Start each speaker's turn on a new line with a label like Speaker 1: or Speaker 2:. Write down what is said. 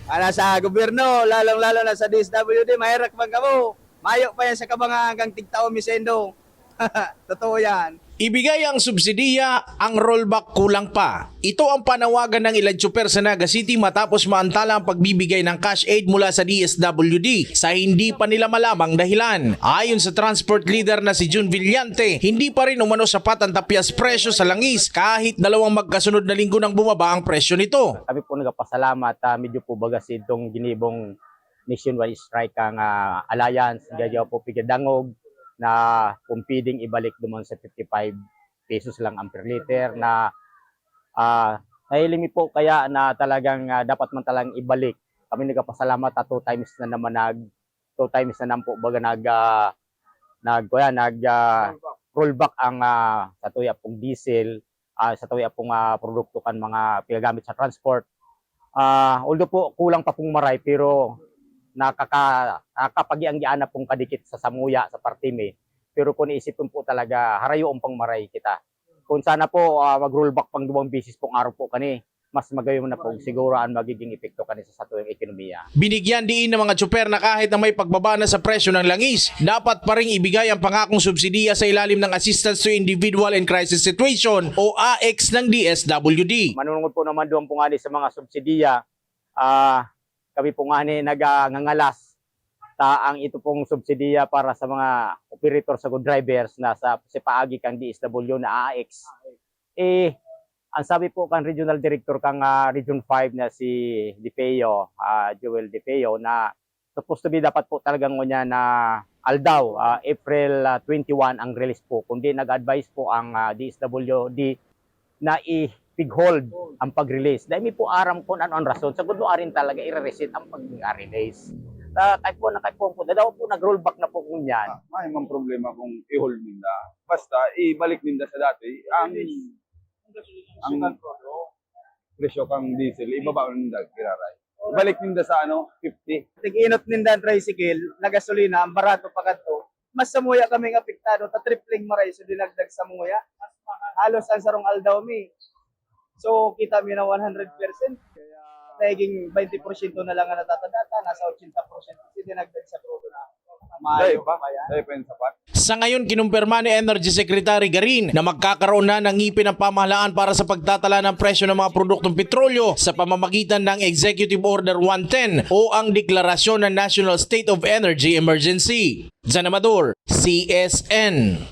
Speaker 1: Sa gobyerno, lalong-lalo na sa DSWD, mahirap man kamo. Mayo pa yan sa kabanga hanggang tigtao misendo. Totoo yan.
Speaker 2: Ibigay ang subsidiya, ang rollback kulang pa. Ito ang panawagan ng ilang tsuper sa Naga City matapos maantala ang pagbibigay ng cash aid mula sa DSWD sa hindi pa nila malamang dahilan. Ayon sa transport leader na si June Villante, hindi pa rin umano sapat ang tapyas presyo sa langis kahit dalawang magkasunod na linggo nang bumaba ang presyo nito.
Speaker 3: Kami po nagpasalamat, medyo po bagas itong ginibong nationwide strike ang alliance, gadyaw po pigadangog na kung pwedeng ibalik naman sa 55 pesos lang ang per liter na nahilimi po kaya na talagang dapat man talang ibalik. Kami nagpasalamat at 2 times na naman po baga rollback ang sa tuya pong diesel, sa tuya pong produkto kan mga pinagamit sa transport. Although po kulang pa pong maray pero nakakapagiang-giana pong kadikit sa samuya sa partime. Pero kung iisipin po talaga, harayoon pang maray kita. Kung sana po mag-rollback pang 2 bisis pong araw po kani, mas magayon na po siguro ang magiging epekto kani sa satuyang ekonomiya.
Speaker 2: Binigyan diin ng mga tsuper na kahit na may pagbaba na sa presyo ng langis, dapat pa rin ibigay ang pangakong subsidiya sa ilalim ng Assistance to Individual in Crisis Situation o AX ng DSWD.
Speaker 3: Manunungod po naman doon po nga sa mga subsidiya, kami po nga nagangalas ang ito pong subsidiya para sa mga operator sa good drivers na sa paagi kang DSW na AX. Ang sabi po kang regional director kang Region 5 na si DeFeo, Joel DeFeo, na supposed to be dapat po talagang niya na aldaw, April 21 ang release po. Kundi nag-advise po ang DSWD na i-pig-hold ang pag-release. Dahil po aram kung ano ang rason. Sa gusto rin talaga i-reset ang pag-release. Kahit po daw po nag-rollback na po kung yan.
Speaker 4: May mga problema kung i-hold ninda. Basta ibalik ninda sa dati. Ang presyo kang diesel, ibaba ninda kiraray. Ibalik ninda sa 50.
Speaker 1: Tig-inot ninda ang tricycle, na gasolina, ang barato pa kadto. Mas samuya kaming apektado, tripling maray so dinagdag sa muya. Halos ang sarong aldaw mi. So kita mi na 100%. Kaya naging 20% na lang ang natatadata, nasa 80% kasi dinagdag sa krudo na.
Speaker 4: Dahil pa yung sapat.
Speaker 2: Sa ngayon, kinumpirma ni Energy Secretary Garin na magkakaroon na ng ngipin ng pamahalaan para sa pagtatala ng presyo ng mga produktong petrolyo sa pamamagitan ng Executive Order 110 o ang Deklarasyon ng National State of Energy Emergency. Jan Amador, CSN.